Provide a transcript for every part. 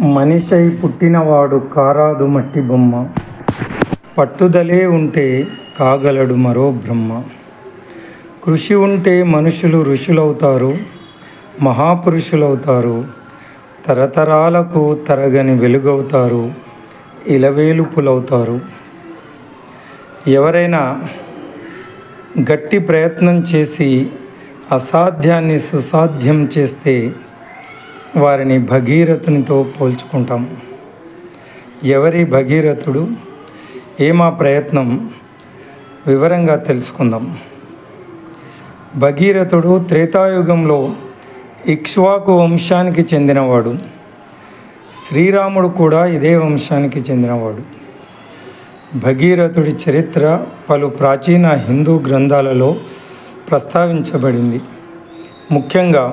మనిషై పుట్టినవాడు కారాదు మట్టి బొమ్మ, పట్టుదలే ఉంటే కాగలడు మరో బ్రహ్మ. కృషి ఉంటే మనుషులు ఋషులవుతారు, మహాపురుషులవుతారు, తరతరాలకు తరగని వెలుగవుతారు, ఇలవేలుపులవుతారు. ఎవరైనా గట్టి ప్రయత్నం చేసి అసాధ్యాన్ని సుసాధ్యం చేస్తే వారిని భగీరథునితో పోల్చుకుంటాం. ఎవరి భగీరథుడు, ఏమా ప్రయత్నం, వివరంగా తెలుసుకుందాం. భగీరథుడు త్రేతాయుగంలో ఇక్ష్వాకు వంశానికి చెందినవాడు. శ్రీరాముడు కూడా ఇదే వంశానికి చెందినవాడు. భగీరథుడి చరిత్ర పలు ప్రాచీన హిందూ గ్రంథాలలో ప్రస్తావించబడింది. ముఖ్యంగా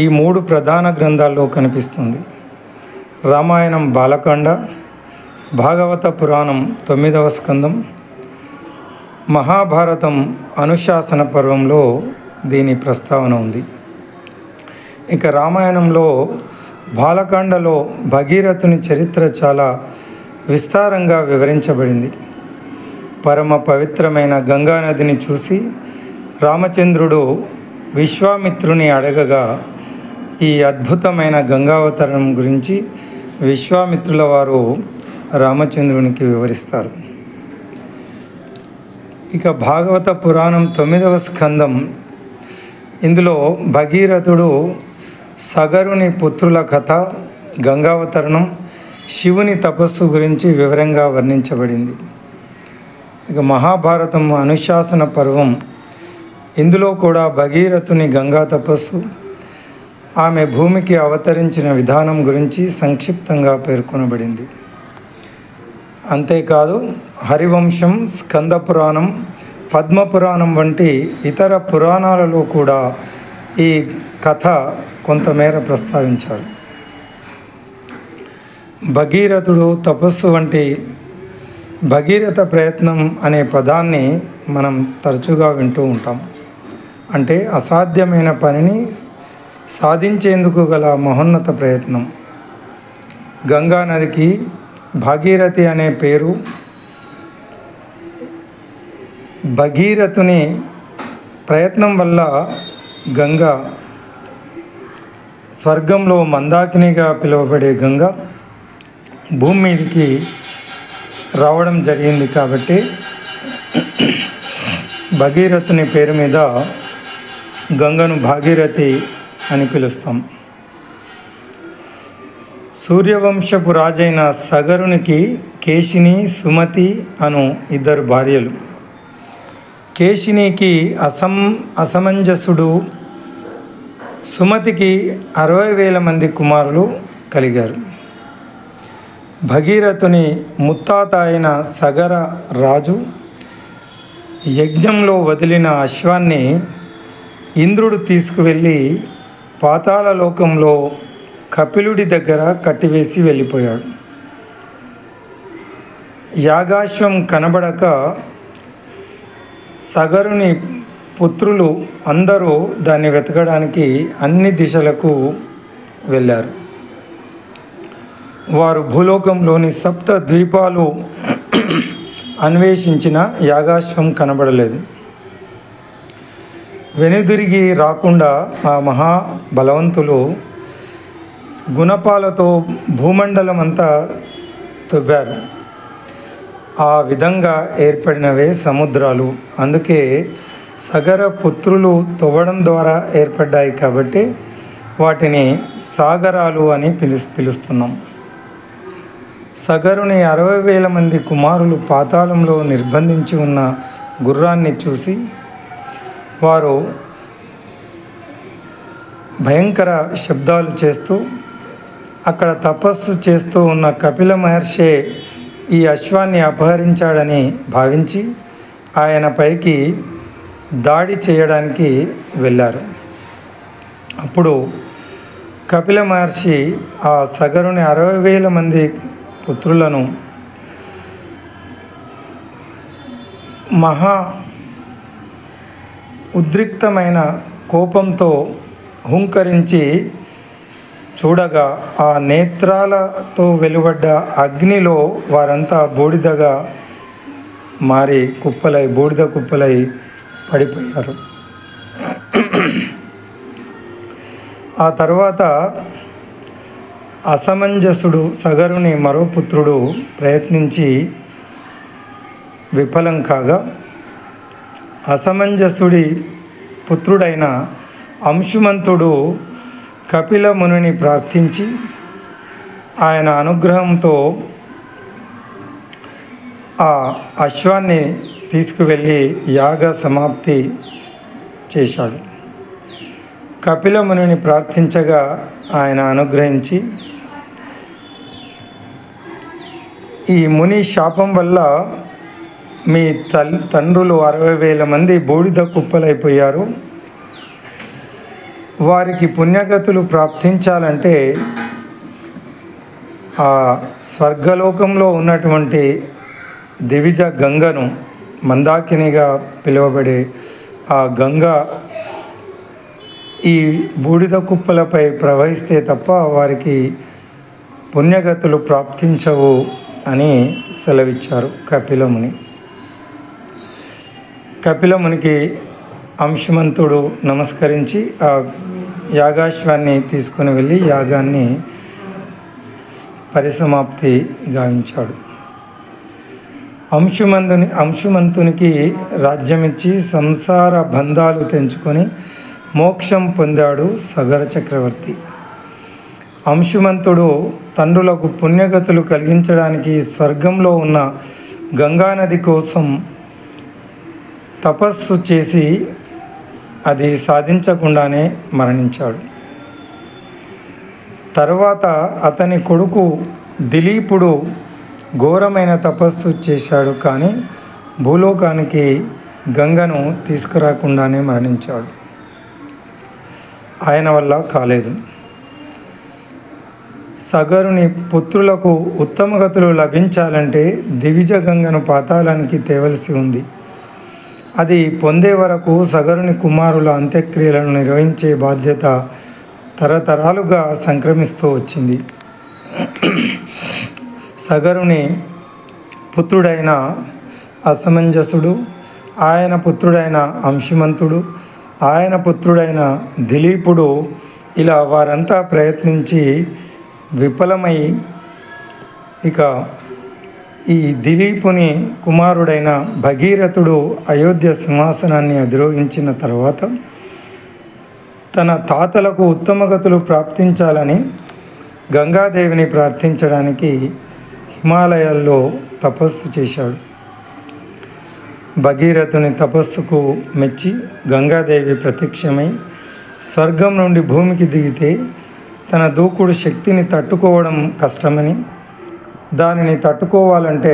ఈ 3 ప్రధాన గ్రంథాల్లో కనిపిస్తుంది. రామాయణం బాలకాండ, భాగవత పురాణం 9వ స్కందం, మహాభారతం అనుశాసన పర్వంలో దీని ప్రస్తావన ఉంది. ఇక రామాయణంలో బాలకాండలో భగీరథుని చరిత్ర చాలా విస్తారంగా వివరించబడింది. పరమ పవిత్రమైన గంగానదిని చూసి రామచంద్రుడు విశ్వామిత్రుని అడగగా ఈ అద్భుతమైన గంగావతరణం గురించి విశ్వామిత్రుల వారు రామచంద్రునికి వివరిస్తారు. ఇక భాగవత పురాణం 9వ స్కందం, ఇందులో భగీరథుడు సగరుని పుత్రుల కథ, గంగావతరణం, శివుని తపస్సు గురించి వివరంగా వర్ణించబడింది. ఇక మహాభారతం అనుశాసన పర్వం, ఇందులో కూడా భగీరథుని గంగా తపస్సు, ఆమె భూమికి అవతరించిన విధానం గురించి సంక్షిప్తంగా పేర్కొనబడింది. అంతేకాదు హరివంశం, స్కంద పురాణం, పద్మపురాణం వంటి ఇతర పురాణాలలో కూడా ఈ కథ కొంతమేర ప్రస్తావించారు. భగీరథుడు తపస్సు వంటి భగీరథ ప్రయత్నం అనే పదాన్ని మనం తరచుగా వింటూ ఉంటాం. అంటే అసాధ్యమైన పనిని సాధించేందుకు గల మహోన్నత ప్రయత్నం. గంగా నదికి భాగీరథి అనే పేరు భగీరథుని ప్రయత్నం వల్ల గంగ, స్వర్గంలో మందాకినిగా పిలువబడే గంగ భూమి మీదకి రావడం జరిగింది. కాబట్టి భగీరథుని పేరు మీద గంగను భాగీరథి అని పిలుస్తాం. సూర్యవంశపు రాజైన సగరునికి కేశిని, సుమతి అను 2 భార్యలు. కేశినికి అసమంజసుడు, సుమతికి 60,000 మంది కుమారులు కలిగారు. భగీరథుని ముత్తాత అయిన సగర రాజు యజ్ఞంలో వదిలిన అశ్వాన్ని ఇంద్రుడు తీసుకువెళ్ళి పాతాళ లోకంలో కపిలుడి దగ్గర కట్టివేసి వెళ్ళిపోయాడు. యాగాశ్వం కనబడక సగరుని పుత్రులు అందరూ దాన్ని వెతకడానికి అన్ని దిశలకు వెళ్ళారు. వారు భూలోకంలోని 7 ద్వీపాలు అన్వేషించిన యాగాశ్వం కనబడలేదు. వెనుదిరిగి రాకుండా ఆ మహా బలవంతులు గుణపాలతో భూమండలం అంతా తవ్వారు. ఆ విధంగా ఏర్పడినవే సముద్రాలు. అందుకే సగర పుత్రులు తవ్వడం ద్వారా ఏర్పడ్డాయి కాబట్టి వాటిని సాగరాలు అని పిలుస్తున్నాం. సగరుని 60,000 మంది కుమారులు పాతాళంలో నిర్బంధించి ఉన్న గుర్రాన్ని చూసి వారు భయంకర శబ్దాలు చేస్తూ అక్కడ తపస్సు చేస్తూ ఉన్న కపిల మహర్షి ఈ అశ్వాన్ని అపహరించాడని భావించి ఆయన పైకి దాడి చేయడానికి వెళ్ళారు. అప్పుడు కపిల మహర్షి ఆ సగరుని 60,000 మంది పుత్రులను మహా ఉద్రిక్తమైన కోపంతో హుంకరించి చూడగా ఆ నేత్రాలతో వెలువడ్డ అగ్నిలో వారంతా బూడిదగా మారి బూడిద కుప్పలై పడిపోయారు. ఆ తర్వాత అసమంజసుడు సగరుని మరో పుత్రుడు ప్రయత్నించి విఫలం కాగా, అసమంజసుడి పుత్రుడైన అంశుమంతుడు కపిల మునిని ప్రార్థించి ఆయన అనుగ్రహంతో ఆ అశ్వాన్ని తీసుకువెళ్ళి యాగ సమాప్తి చేశాడు. కపిల మునిని ప్రార్థించగా ఆయన అనుగ్రహించి, ఈ ముని శాపం వల్ల మీ తండ్రులు 60,000 మంది బూడిద కుప్పలైపోయారు. వారికి పుణ్యగతులు ప్రాప్తించాలంటే ఆ స్వర్గలోకంలో ఉన్నటువంటి దివిజ గంగను, మందాకినిగా పిలువబడే ఆ గంగ ఈ బూడిద కుప్పలపై ప్రవహిస్తే తప్ప వారికి పుణ్యగతులు ప్రాప్తించవు అని సెలవిచ్చారు కపిలముని. కపిలమునికి అంశుమంతుడు నమస్కరించి ఆ యాగాశ్వాన్ని తీసుకొని వెళ్ళి యాగాన్ని పరిసమాప్తి గావించాడు. అంశుమంతునికి రాజ్యమిచ్చి సంసార బంధాలు తెంచుకొని మోక్షం పొందాడు సగర చక్రవర్తి. అంశుమంతుడు తండ్రులకు పుణ్యగతులు కలిగించడానికి స్వర్గంలో ఉన్న గంగానది కోసం తపస్సు చేసి అది సాధించకుండానే మరణించాడు. తర్వాత అతని కొడుకు దిలీపుడు ఘోరమైన తపస్సు చేశాడు, కానీ భూలోకానికి గంగను తీసుకురాకుండానే మరణించాడు. ఆయన వల్ల కాలేదు. సగరుని పుత్రులకు ఉత్తమగతులు లభించాలంటే దివిజ గంగను పాతాళానికి తేవలసి ఉంది. అది పొందే వరకు సగరుని కుమారుల అంత్యక్రియలను నిర్వహించే బాధ్యత తరతరాలుగా సంక్రమిస్తూ వచ్చింది. సగరుని పుత్రుడైన అసమంజసుడు, ఆయన పుత్రుడైన అంశుమంతుడు, ఆయన పుత్రుడైన దిలీపుడు, ఇలా వారంతా ప్రయత్నించి విఫలమై ఇక ఈ దిలీపుని కుమారుడైన భగీరథుడు అయోధ్య సింహాసనాన్ని అధిరోహించిన తర్వాత తన తాతలకు ఉత్తమగతులు ప్రాప్తించాలని గంగాదేవిని ప్రార్థించడానికి హిమాలయాల్లో తపస్సు చేశాడు. భగీరథుని తపస్సుకు మెచ్చి గంగాదేవి ప్రత్యక్షమై స్వర్గం నుండి భూమికి దిగితే తన దూకుడు శక్తిని తట్టుకోవడం కష్టమని, దానిని తట్టుకోవాలంటే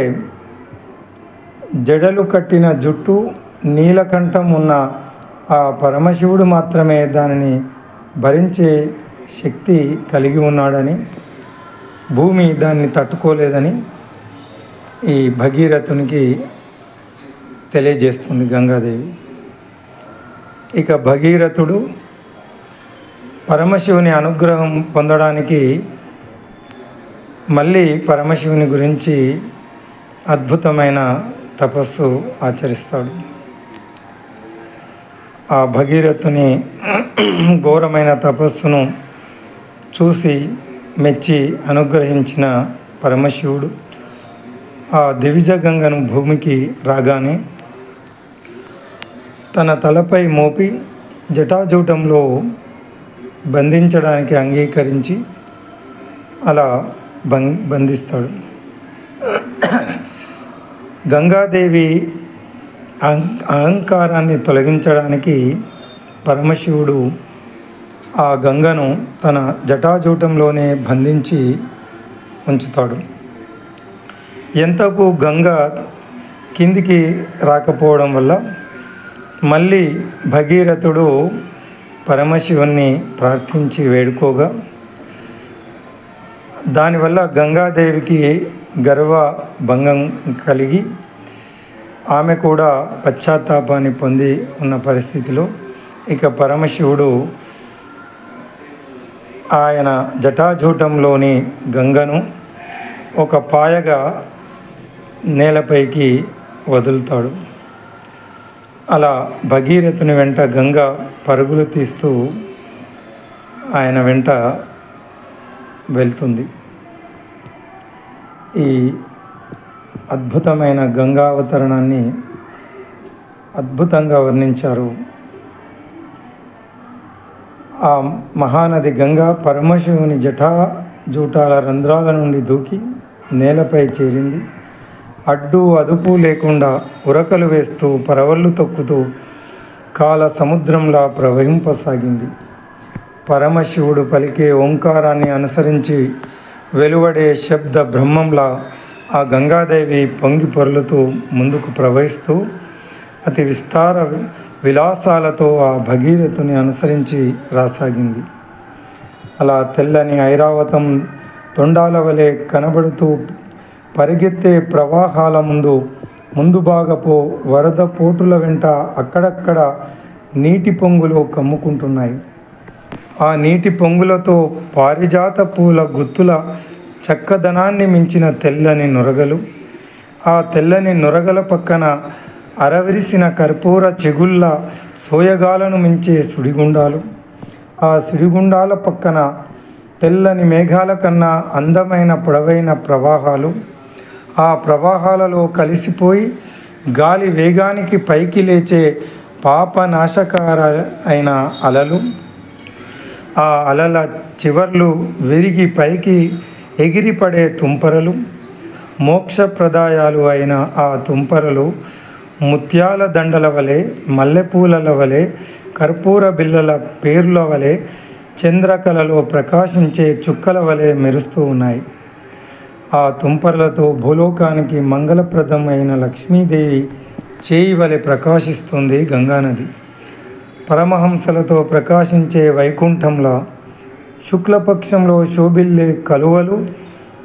జడలు కట్టిన జుట్టు, నీలకంఠం ఉన్న ఆ పరమశివుడు మాత్రమే దానిని భరించే శక్తి కలిగి ఉన్నాడని, భూమి దాన్ని తట్టుకోలేదని ఈ భగీరథునికి తెలియజేస్తుంది గంగాదేవి. ఇక భగీరథుడు పరమశివుని అనుగ్రహం పొందడానికి మళ్ళీ పరమశివుని గురించి అద్భుతమైన తపస్సు ఆచరిస్తాడు. ఆ భగీరథుని ఘోరమైన తపస్సును చూసి మెచ్చి అనుగ్రహించిన పరమశివుడు ఆ దివిజ గంగను భూమికి రాగానే తన తలపై మోపి జటాజూటంలో బంధించడానికి అంగీకరించి అలా బంధిస్తాడు. గంగాదేవి అహంకారాన్ని తొలగించడానికి పరమశివుడు ఆ గంగను తన జటాజూటంలోనే బంధించి ఉంచుతాడు. ఎంతకు గంగ కిందికి రాకపోవడం వల్ల మళ్ళీ భగీరథుడు పరమశివుణ్ణి ప్రార్థించి వేడుకోగా దానివల్ల గంగాదేవికి గర్వభంగం కలిగి ఆమె కూడా పశ్చాత్తాపాన్ని పొంది ఉన్న పరిస్థితిలో ఇక పరమశివుడు ఆయన జటాజూటంలోని గంగను ఒక పాయగా నేలపైకి వదులుతాడు. అలా భగీరథుని వెంట గంగ పరుగులు తీస్తూ ఆయన వెంట వెళ్తుంది. ఈ అద్భుతమైన గంగావతరణాన్ని అద్భుతంగా వర్ణించారు. ఆ మహానది గంగా పరమశివుని జటాజూటాల రంధ్రాల నుండి దూకి నేలపై చేరింది. అడ్డు అదుపు లేకుండా ఉరకలు వేస్తూ పరవళ్ళు తొక్కుతూ కాల సముద్రంలా ప్రవహింపసాగింది. పరమశివుడు పలికే ఓంకారాన్ని అనుసరించి వెలువడే శబ్ద బ్రహ్మంలా ఆ గంగాదేవి పొంగి పొర్లుతూ ముందుకు ప్రవహిస్తూ అతి విస్తార విలాసాలతో ఆ భగీరథుని అనుసరించి రాసాగింది. అలా తెల్లని ఐరావతం తొండాల వలె కనబడుతూ పరిగెత్తే ప్రవాహాల ముందు భాగపు వరద పోటుల వెంట అక్కడక్కడ నీటి పొంగులు కమ్ముకుంటున్నాయి. ఆ నీటి పొంగులతో పారిజాత పూల గుత్తుల చక్కదనాన్ని మించిన తెల్లని నురగలు, ఆ తెల్లని నురగల పక్కన అరవిరిసిన కర్పూర చెగుళ్ళ సోయగాలను మించే సుడిగుండాలు, ఆ సుడిగుండాల పక్కన తెల్లని మేఘాల కన్నా అందమైన పొడవైన ప్రవాహాలు, ఆ ప్రవాహాలలో కలిసిపోయి గాలి వేగానికి పైకి లేచే పాపనాశకార అయిన అలలు, ఆ అలల చివర్లు విరిగి పైకి ఎగిరిపడే తుంపరలు, మోక్షప్రదాయాలు అయిన ఆ తుంపరలు ముత్యాల దండల వలె, మల్లెపూలల వలె, కర్పూర బిళ్ళల పేర్ల వలె, చంద్రకళలో ప్రకాశించే చుక్కల వలె మెరుస్తూ ఉన్నాయి. ఆ తుంపరలతో భూలోకానికి మంగళప్రదమైన లక్ష్మీదేవి చేయి వలె ప్రకాశిస్తుంది గంగానది. పరమహంసలతో ప్రకాశించే వైకుంఠంలా శుక్లపక్షంలో శోభిల్లే కలువలు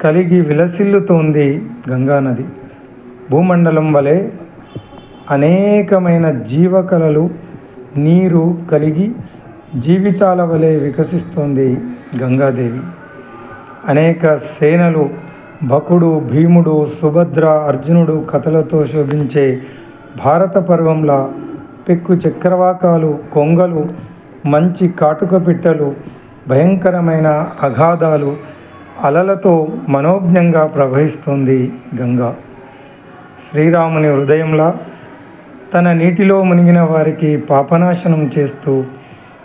కలిగి విలసిల్లుతోంది గంగానది. భూమండలం వలె అనేకమైన జీవకళలు నీరు కలిగి జీవితాల వలె వికసిస్తోంది గంగాదేవి. అనేక సేనలు, బకుడు, భీముడు, సుభద్ర, అర్జునుడు కథలతో శోభించే భారత పర్వంలా పెక్కు చక్రవాకాలు, కొంగలు, మంచి కాటుక పిట్టలు, భయంకరమైన అగాధాలు, అలలతో మనోజ్ఞంగా ప్రవహిస్తోంది గంగా. శ్రీరాముని హృదయంలా తన నీటిలో మునిగిన వారికి పాపనాశనం చేస్తూ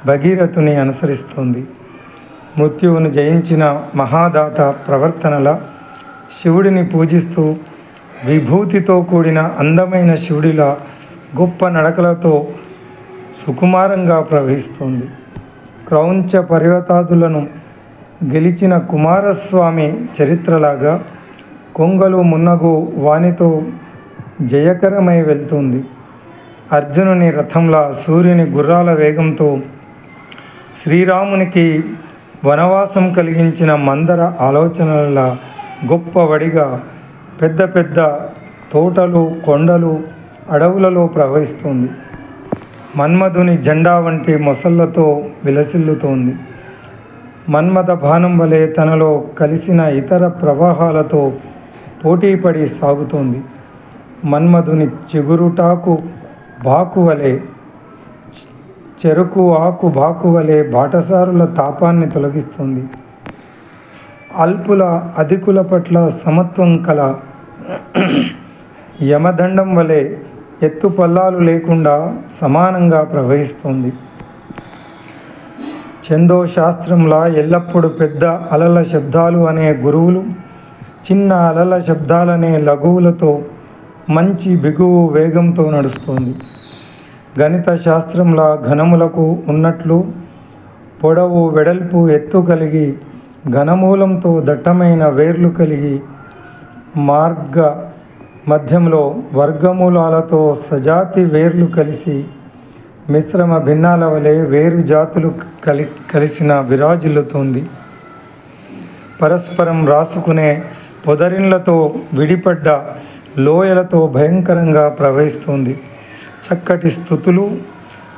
భగీరథుని అనుసరిస్తోంది. మృత్యువును జయించిన మహాదాత ప్రవర్తనల శివుడిని పూజిస్తూ విభూతితో కూడిన అందమైన శివుడిలా గొప్ప నడకలతో సుకుమారంగా ప్రవహిస్తోంది. క్రౌంచ పర్వతాదులను గెలిచిన కుమారస్వామి చరిత్రలాగా కొంగలు మున్నగు వానితో జయకరమై వెళ్తుంది. అర్జునుని రథంలా, సూర్యుని గుర్రాల వేగంతో శ్రీరామునికి వనవాసం కలిగించిన మందర ఆలోచనల గొప్పవడిగా పెద్ద పెద్ద తోటలు, కొండలు, అడవులలో ప్రవహిస్తుంది. మన్మధుని జెండా వంటి మొసళ్లతో విలసిల్లుతోంది. మన్మథ బాణం వలె తనలో కలిసిన ఇతర ప్రవాహాలతో పోటీపడి సాగుతోంది. మన్మధుని చిగురుటాకు బాకు వలె, చెరుకు ఆకు బాకు వలె బాటసారుల తాపాన్ని తొలగిస్తుంది. అల్పుల అధికుల పట్ల సమత్వం కల యమదండం వలె ఎత్తు పల్లాలు లేకుండా సమానంగా ప్రవహిస్తుంది. ఛందో శాస్త్రంలా ఎల్లప్పుడూ పెద్ద అలల శబ్దాలు అనే గురువులు చిన్న అలల శబ్దాలనే లఘువులతో మంచి బిగువు వేగంతో నడుస్తుంది. గణిత శాస్త్రంలా ఘనములకు ఉన్నట్లు పొడవు, వెడల్పు, ఎత్తు కలిగి ఘనమూలంతో దట్టమైన వేర్లు కలిగి మార్గ మధ్యంలో వర్గమూలాలతో సజాతి వేర్లు కలిసి మిశ్రమ భిన్నాల వలె వేరు జాతులు కలిసిన విరాజిల్లుతోంది. పరస్పరం రాసుకునే పొదరిన్లతో విడిపడ్డ లోయలతో భయంకరంగా ప్రవహిస్తోంది. చక్కటి స్థుతులు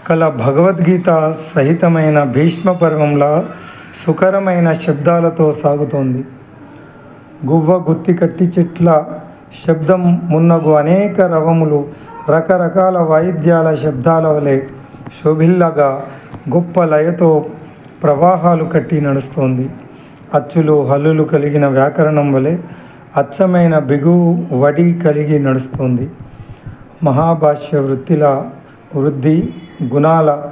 కల భగవద్గీత సహితమైన భీష్మ పర్వంలా సుకరమైన శబ్దాలతో సాగుతోంది. గువ్వ గుత్తి కట్టి చెట్ల శబ్దం మున్నగు అనేక రవములు రకరకాల వాయిద్యాల శబ్దాల వలె శోభిల్లగా గొప్ప లయతో ప్రవాహాలు కట్టి నడుస్తోంది. అచ్చులు హల్లులు కలిగిన వ్యాకరణం వలె అచ్చమైన బిగువు వడి కలిగి నడుస్తుంది. మహాభాష్య వృత్తిల వృద్ధి గుణాల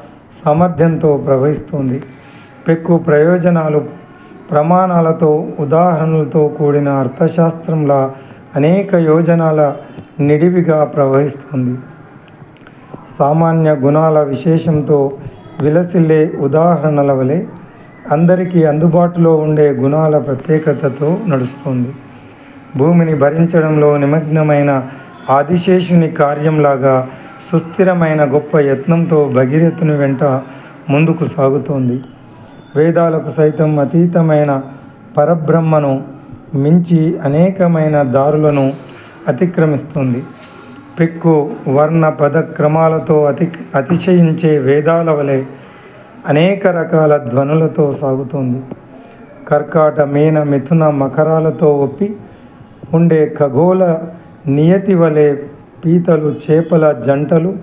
సామర్థ్యంతో ప్రవహిస్తుంది. పెక్కు ప్రయోజనాలు ప్రమాణాలతో ఉదాహరణలతో కూడిన అర్థశాస్త్రంలా అనేక యోజనాల నిడివిగా ప్రవహిస్తుంది. సామాన్య గుణాల విశేషంతో విలసిల్లే ఉదాహరణల వలె అందరికీ అందుబాటులో ఉండే గుణాల ప్రత్యేకతతో నడుస్తుంది. భూమిని భరించడంలో నిమగ్నమైన ఆదిశేషుని కార్యంలాగా సుస్థిరమైన గొప్ప యత్నంతో భగీరథుని వెంట ముందుకు సాగుతోంది. వేదాలకు సైతం అతీతమైన పరబ్రహ్మను మించి అనేకమైన దారులను అతిక్రమిస్తుంది. పెక్కు వర్ణ పద క్రమాలతో అతిశయించే వేదాల వలె అనేక రకాల ధ్వనులతో సాగుతుంది. కర్కాట మీన మిథున మకరాలతో ఒప్పి ఉండే ఖగోళ నియతి వలె పీతలు చేపల జంటలు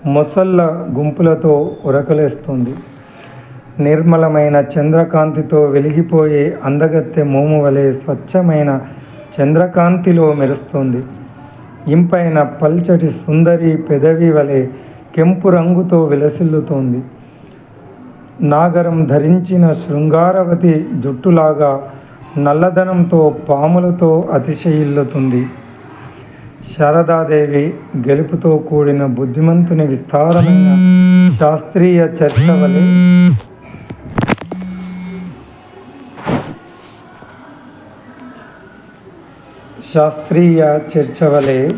మొసళ్ళ గుంపులతో ఉరకలేస్తుంది. నిర్మలమైన చంద్రకాంతితో వెలిగిపోయే అందగత్తె మోము వలె స్వచ్ఛమైన చంద్రకాంతిలో మెరుస్తుంది. ఇంపైన పల్చటి సుందరి పెదవి వలె కెంపు రంగుతో విలసిల్లుతోంది. నాగరం ధరించిన శృంగారవతి జుట్టులాగా నల్లదనంతో పాములతో అతిశయిల్లుతుంది. శారదాదేవి గెలుపుతో కూడిన బుద్ధిమంతుని విస్తారమైన శాస్త్రీయ చర్చ వలె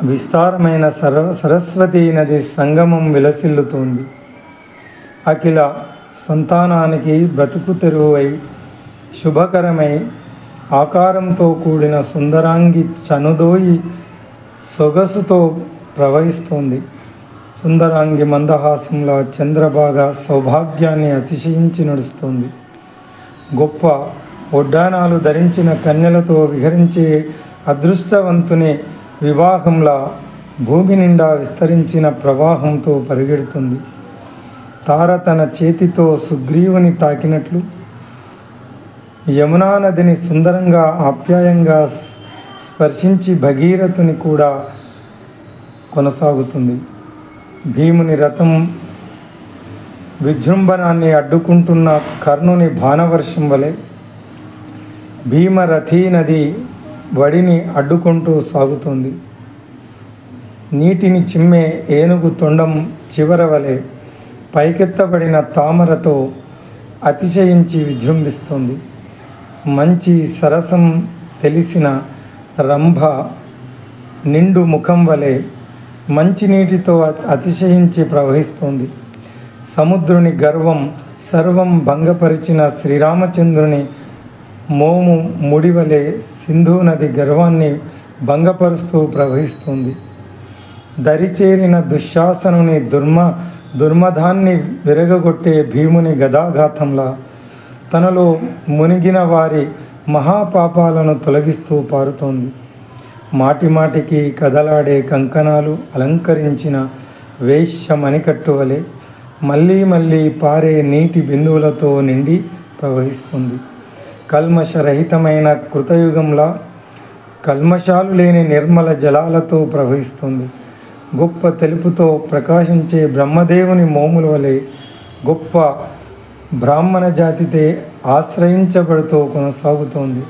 విస్తారమైన సరస్వతీ నది సంగమం విలసిల్లుతోంది. అఖిల సంతానానికి బ్రతుకు తెరువై శుభకరమై ఆకారంతో కూడిన సుందరాంగి చనుదోయి సొగసుతో ప్రవహిస్తోంది. సుందరాంగి మందహాసంలా చంద్రభాగ సౌభాగ్యాన్ని అతిశయించి నడుస్తోంది. గొప్ప ఒడ్డానాలు ధరించిన కన్యలతో విహరించే అదృష్టవంతుని వివాహంలా భూమి నిండా విస్తరించిన ప్రవాహంతో పరిగెడుతుంది. తార తన చేతితో సుగ్రీవుని తాకినట్లు యమునా నదిని సుందరంగా ఆప్యాయంగా స్పర్శించి భగీరథుని కూడా కొనసాగుతుంది. భీముని రథం విజృంభణాన్ని అడ్డుకుంటున్న కర్ణుని బాణవర్షం వలె భీమరథీ నది వడిని అడ్డుకుంటూ సాగుతుంది. నీటిని చిమ్మే ఏనుగు తొండం చివర వలె పైకెత్తబడిన తామరతో అతిశయించి విజృంభిస్తుంది. మంచి సరసం తెలిసిన రంభ నిండు ముఖం వలె మంచినీటితో అతిశయించి ప్రవహిస్తుంది. సముద్రుని గర్వం సర్వం భంగపరిచిన శ్రీరామచంద్రుని మోము ముడివలే సింధు నది గర్వాన్ని భంగపరుస్తూ ప్రవహిస్తుంది. దరిచేరిన దుశ్శాసనుని దుర్మధాన్ని విరగగొట్టే భీముని గదాఘాతంలా తనలో మునిగిన వారి మహాపాపాలను తొలగిస్తూ పారుతోంది. మాటిమాటికి కదలాడే కంకణాలు అలంకరించిన వేశ్య మణికట్టు వలె మళ్ళీ మళ్ళీ పారే నీటి బిందువులతో నిండి ప్రవహిస్తుంది. కల్మషరహితమైన కృతయుగంలా కల్మషాలు లేని నిర్మల జలాలతో ప్రవహిస్తుంది. గొప్ప తెలుపుతో ప్రకాశించే బ్రహ్మదేవుని మోముల వలె గొప్ప బ్రాహ్మణ జాతితే ఆశ్రయించబడుతూ కొనసాగుతోంది.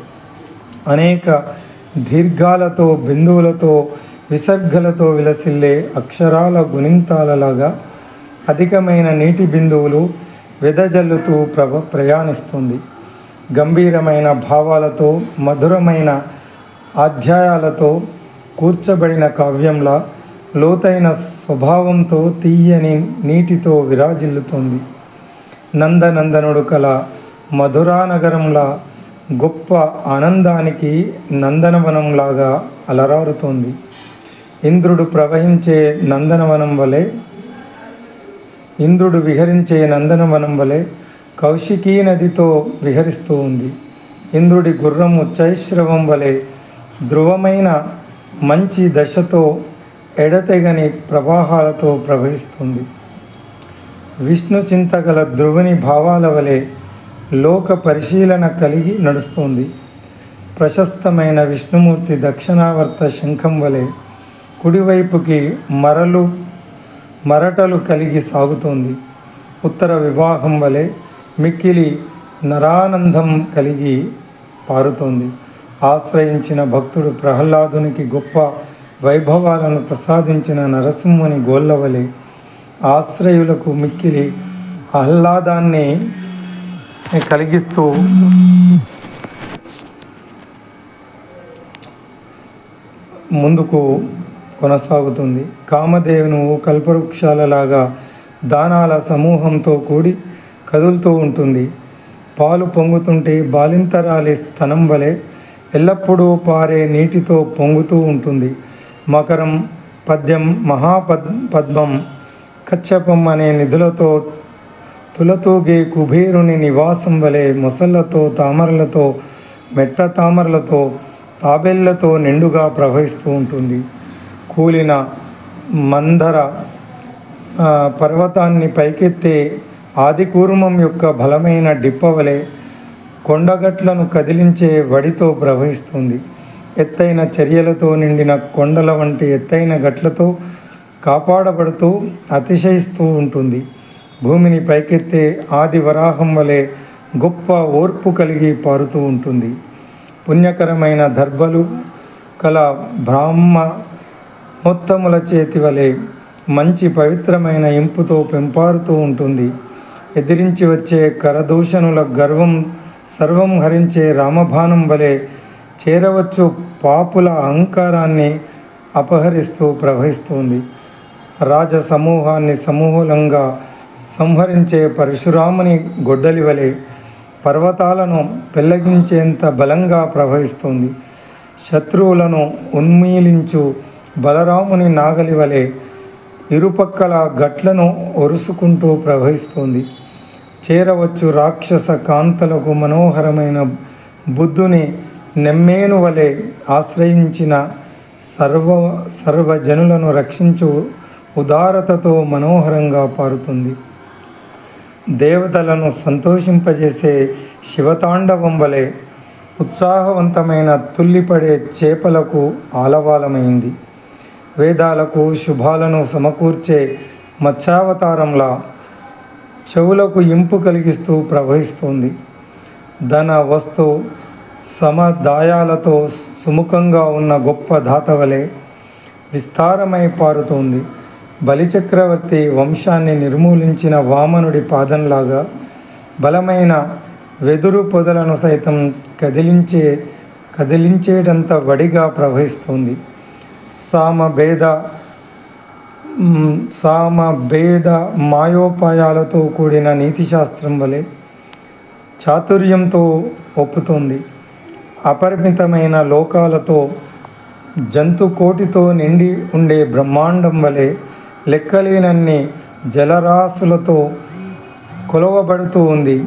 అనేక దీర్ఘాలతో బిందువులతో విసర్గలతో విలసిల్లే అక్షరాల గుణింతాలలాగా అధికమైన నీటి బిందువులు వెదజల్లుతూ ప్రయాణిస్తుంది. గంభీరమైన భావాలతో మధురమైన అధ్యాయాలతో కూర్చబడిన కావ్యంలా లోతైన స్వభావంతో తీయని నీటితో విరాజిల్లుతోంది. నందనందనుడు కల మధురానగరంలా గొప్ప ఆనందానికి నందనవనంలాగా అలరారుతోంది. ఇంద్రుడు ప్రవహించే నందనవనం వలె ఇంద్రుడు విహరించే నందనవనం వలె కౌశికీ నదితో విహరిస్తూ ఉంది. ఇంద్రుడి గుర్రము చైశ్రవం వలె ధ్రువమైన మంచి దశతో ఎడతెగని ప్రవాహాలతో ప్రవహిస్తుంది. విష్ణు చింతగల ధ్రువుని భావాల వలె లోక పరిశీలన కలిగి నడుస్తుంది. ప్రశస్తమైన విష్ణుమూర్తి దక్షిణావర్త శంఖం వలె కుడివైపుకి మరటలు కలిగి సాగుతోంది. ఉత్తర వివాహం వలె మిక్కిలి నరానందం కలిగి పారుతోంది. ఆశ్రయించిన భక్తుడు ప్రహ్లాదునికి గొప్ప వైభవాలను ప్రసాదించిన నరసింహుని గోళ్ళవలె ఆశ్రయులకు మిక్కిలి ఆహ్లాదాన్ని కలిగిస్తూ ముందుకు కొనసాగుతుంది. కామధేను కల్పవృక్షాలలాగా దానాల సమూహంతో కూడి కదులుతూ ఉంటుంది. పాలు పొంగుతుంటే బాలింతరాలి స్తనం వలె ఎల్లప్పుడూ పారే నీటితో పొంగుతూ ఉంటుంది. మకరం, పద్యం, పద్మం, కచ్చపం అనే నిధులతో తులతూగే కుబేరుని నివాసం వలె మొసళ్ళతో, తామరలతో, మెట్ట తామరలతో, తాబేళ్లతో నిండుగా ప్రవహిస్తూ ఉంటుంది. కూలిన మందర పర్వతాన్ని పైకెత్తే ఆదికూర్మం యొక్క బలమైన డిప్పవలే కొండగట్లను కదిలించే వడితో ప్రవహిస్తుంది. ఎత్తైన చర్యలతో నిండిన కొండల వంటి ఎత్తైన గట్లతో కాపాడబడుతూ అతిశయిస్తూ ఉంటుంది. భూమిని పైకెత్తే ఆది వరాహం వలె గొప్ప ఓర్పు కలిగి పారుతూ ఉంటుంది. పుణ్యకరమైన దర్భలు కల బ్రాహ్మోత్తముల చేతి వలె మంచి పవిత్రమైన ఇంపుతో పెంపారుతూ ఉంటుంది. ఎదిరించి వచ్చే కరదూషణుల గర్వం సర్వం హరించే రామబాణం వలె చేరవచ్చు పాపుల అహంకారాన్ని అపహరిస్తూ ప్రవహిస్తుంది. రాజ సమూహాన్ని సమూలంగా సంహరించే పరశురాముని గొడ్డలి వలె పర్వతాలను పెళ్లగించేంత బలంగా ప్రవహిస్తుంది. శత్రువులను ఉన్మీలించు బలరాముని నాగలి వలె ఇరుపక్కల గట్లను ఒరుసుకుంటూ ప్రవహిస్తుంది. చేరవచ్చు రాక్షస కాంతలకు మనోహరమైన బుద్ధుని నెమ్మేను వలె ఆశ్రయించిన సర్వజనులను రక్షించు ఉదారతతో మనోహరంగా పారుతుంది. దేవతలను సంతోషింపజేసే శివతాండవం వలె ఉత్సాహవంతమైన తుల్లిపడే చేపలకు ఆలవాలమైంది. వేదాలకు శుభాలను సమకూర్చే మత్స్యావతారంలా చెవులకు ఇంపు కలిగిస్తూ ప్రవహిస్తుంది. ధన వస్తు సమదాయాలతో సుముఖంగా ఉన్న గొప్ప దాతవలే విస్తారమై పారుతోంది. బలిచక్రవర్తి వంశాన్ని నిర్మూలించిన వామనుడి పాదంలాగా బలమైన వెదురు పొదలను సైతం కదిలించేటంత వడిగా ప్రవహిస్తుంది. సామభేద మాయోపాయాలతో కూడిన నీతిశాస్త్రం వలె చాతుర్యంతో ఒప్పుతోంది. అపరిమితమైన లోకాలతో జంతుకోటితో నిండి ఉండే బ్రహ్మాండం వలె లెక్కలేనన్ని జలరాశులతో కొలవబడుతూ ఉంది.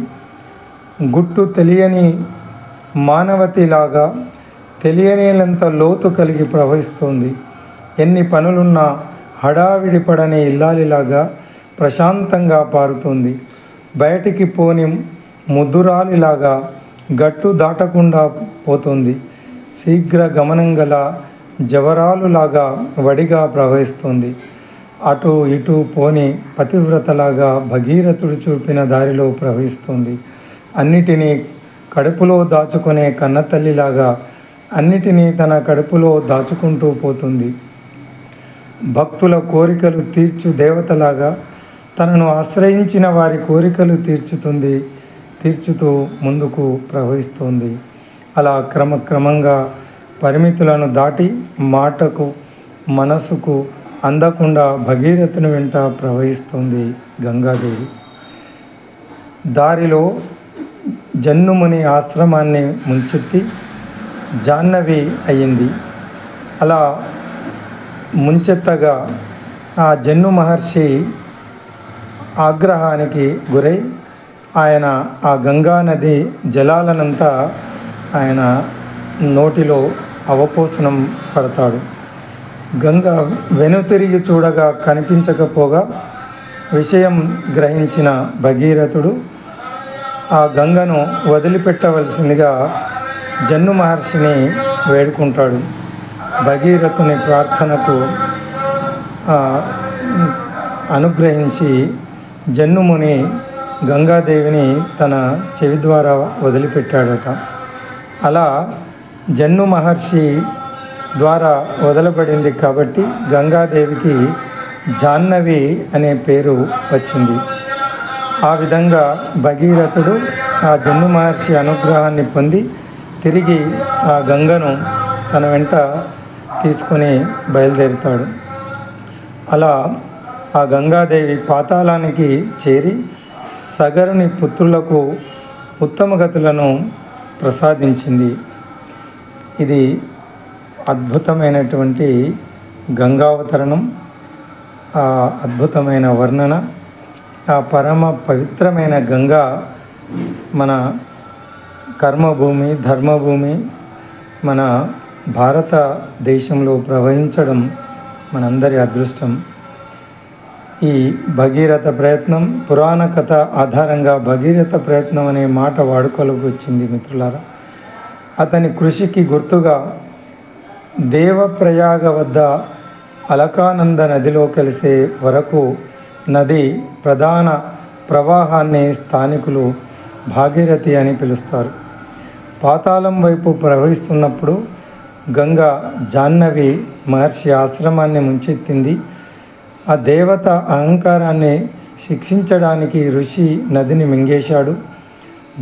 గుట్టు తెలియని మానవతిలాగా తెలియనేలంత లోతు కలిగి ప్రవహిస్తుంది. ఎన్ని పనులున్నా హడావిడి పడని ఇల్లాలిలాగా ప్రశాంతంగా పారుతుంది. బయటికి పోని ముద్దురాలిలాగా గట్టు దాటకుండా పోతుంది. శీఘ్ర గమనం గల జవరాలులాగా వడిగా ప్రవహిస్తుంది. అటు ఇటు పోని పతివ్రతలాగా భగీరథుడు చూపిన దారిలో ప్రవహిస్తుంది. అన్నిటినీ కడుపులో దాచుకునే కన్నతల్లిలాగా అన్నిటినీ తన కడుపులో దాచుకుంటూ పోతుంది. భక్తుల కోరికలు తీర్చు దేవతలాగా తనను ఆశ్రయించిన వారి కోరికలు తీర్చుతూ ముందుకు ప్రవహిస్తుంది. అలా క్రమక్రమంగా పరిమితులను దాటి మాటకు మనసుకు అందకుండా భగీరథుని వెంట ప్రవహిస్తుంది గంగాదేవి. దారిలో జన్నుముని ఆశ్రమాన్ని ముంచెత్తి జాహ్నవి అయ్యింది. అలా ముంచెత్తగా ఆ జన్ను మహర్షి ఆగ్రహానికి గురై ఆయన ఆ గంగా నది జలాలనంతా ఆయన నోటిలో అవపోసనం పడతాడు. గంగ వెనుతిరిగి చూడగా కనిపించకపోగా విషయం గ్రహించిన భగీరథుడు ఆ గంగను వదిలిపెట్టవలసిందిగా జన్ను మహర్షిని వేడుకుంటాడు. భగీరథుని ప్రార్థనకు అనుగ్రహించి జన్నుముని గంగాదేవిని తన చెవి ద్వారా వదిలిపెట్టాడట. అలా జన్ను మహర్షి ద్వారా వదలబడింది కాబట్టి గంగాదేవికి జాహ్నవి అనే పేరు వచ్చింది. ఆ విధంగా భగీరథుడు ఆ జన్ను మహర్షి అనుగ్రహాన్ని పొంది తిరిగి ఆ గంగను తన వెంట తీసుకొని బయలుదేరుతాడు. అలా ఆ గంగాదేవి పాతాళానికి చేరి సగరుని పుత్రులకు ఉత్తమ గతులను ప్రసాదించింది. ఇది అద్భుతమైనటువంటి గంగావతరణం, ఆ అద్భుతమైన వర్ణన. ఆ పరమ పవిత్రమైన గంగా మన కర్మభూమి, ధర్మభూమి, మన భారతదేశంలో ప్రవహించడం మనందరి అదృష్టం. ఈ భగీరథ ప్రయత్నం పురాణ కథ ఆధారంగా భగీరథ ప్రయత్నం అనే మాట వాడుకలోకి వచ్చింది మిత్రులారా. అతని కృషికి గుర్తుగా దేవప్రయాగ వద్ద అలకానంద నదిలో కలిసే వరకు నది ప్రధాన ప్రవాహాన్ని స్థానికులు భాగీరథి అని పిలుస్తారు. పాతాళం వైపు ప్రవహిస్తున్నప్పుడు గంగా జాహ్నవి మహర్షి ఆశ్రమాన్ని ముంచెత్తింది. ఆ దేవత అహంకారాన్ని శిక్షించడానికి ఋషి నదిని మింగేశాడు.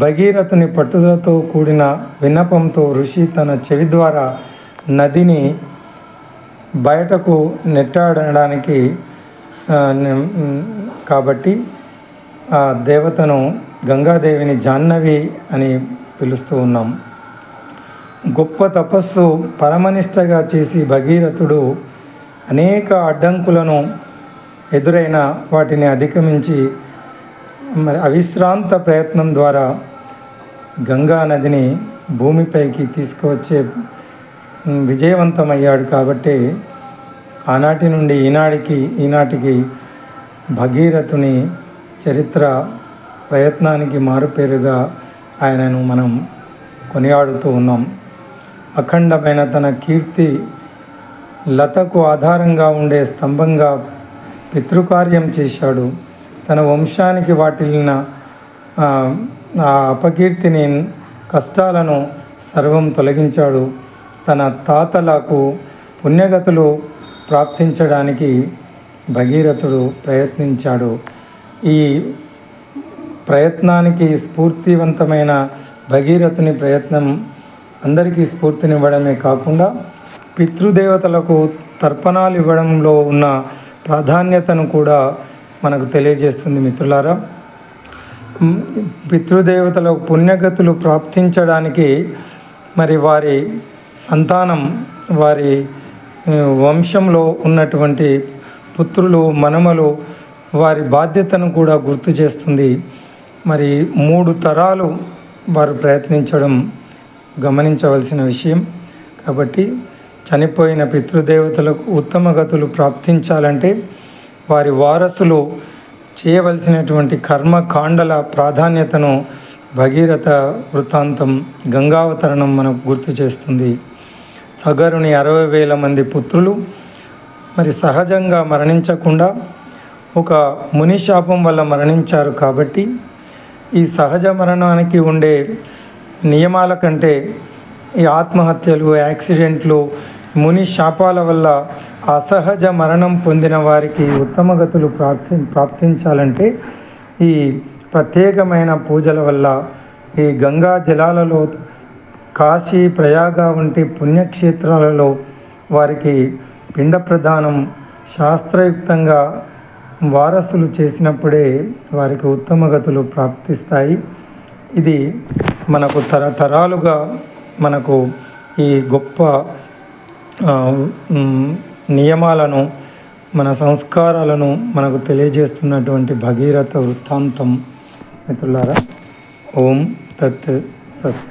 భగీరథుని పట్టుదలతో కూడిన విన్నపంతో ఋషి తన చెవి ద్వారా నదిని బయటకు నెట్టాడడానికి కాబట్టి ఆ దేవతను గంగాదేవిని జాహ్నవి అని పిలుస్తూ ఉన్నాం. గొప్ప తపస్సు పరమనిష్టగా చేసి భగీరథుడు అనేక అడ్డంకులను ఎదురైన వాటిని అధిగమించి మరి అవిశ్రాంత ప్రయత్నం ద్వారా గంగా నదిని భూమిపైకి తీసుకువచ్చే విజయవంతమయ్యాడు. కాబట్టి ఆనాటి నుండి ఈనాటికి భగీరథుని చరిత్ర ప్రయత్నానికి మారుపేరుగా ఆయనను మనం కొనియాడుతూ ఉన్నాం. అఖండమైన తన కీర్తి లతకు ఆధారంగా ఉండే స్తంభంగా పితృకార్యం చేశాడు. తన వంశానికి వాటిల్లిన ఆ అపకీర్తిని, కష్టాలను సర్వం తొలగించాడు. తన తాతలకు పుణ్యగతులు ప్రాప్తించడానికి భగీరథుడు ప్రయత్నించాడు. ఈ ప్రయత్నానికి స్ఫూర్తివంతమైన భగీరథుని ప్రయత్నం అందరికీ స్ఫూర్తినివ్వడమే కాకుండా పితృదేవతలకు తర్పణాలు ఇవ్వడంలో ఉన్న ప్రాధాన్యతను కూడా మనకు తెలియజేస్తుంది. మిత్రులారా, పితృదేవతలకు పుణ్యగతులు ప్రాప్తించడానికి మరి వారి సంతానం, వారి వంశంలో ఉన్నటువంటి పుత్రులు, మనమలు వారి బాధ్యతను కూడా గుర్తు చేస్తుంది. మరి 3 తరాలు వారు ప్రయత్నించడం గమనించవలసిన విషయం. కాబట్టి చనిపోయిన పితృదేవతలకు ఉత్తమ గతులు ప్రాప్తించాలంటే వారి వారసులు చేయవలసినటువంటి కర్మకాండల ప్రాధాన్యతను భగీరథ వృత్తాంతం, గంగావతరణం మనకు గుర్తు చేస్తుంది. సగరుని 60,000 మంది పుత్రులు మరి సహజంగా మరణించకుండా ఒక ముని శాపం వల్ల మరణించారు. కాబట్టి ఈ సహజ మరణానికి ఉండే నియమాల కంటే ఈ ఆత్మహత్యలు, యాక్సిడెంట్లు, ముని శాపాల వల్ల అసహజ మరణం పొందిన వారికి ఉత్తమ గతులు ప్రాప్తించాలంటే ఈ ప్రత్యేకమైన పూజల వల్ల ఈ గంగా జలాలలో, కాశీ, ప్రయాగ వంటి పుణ్యక్షేత్రాలలో వారికి పిండ ప్రదానం శాస్త్రయుక్తంగా వారసులు చేసినప్పుడే వారికి ఉత్తమ గతులు ప్రాప్తిస్తాయి. ఇది మనకు తరతరాలుగా మనకు ఈ గొప్ప నియమాలను మన సంస్కారాలను మనకు తెలియజేస్తున్నటువంటి భగీరథ వృత్తాంతం మిత్రులారా. ఓం తత్ సత్.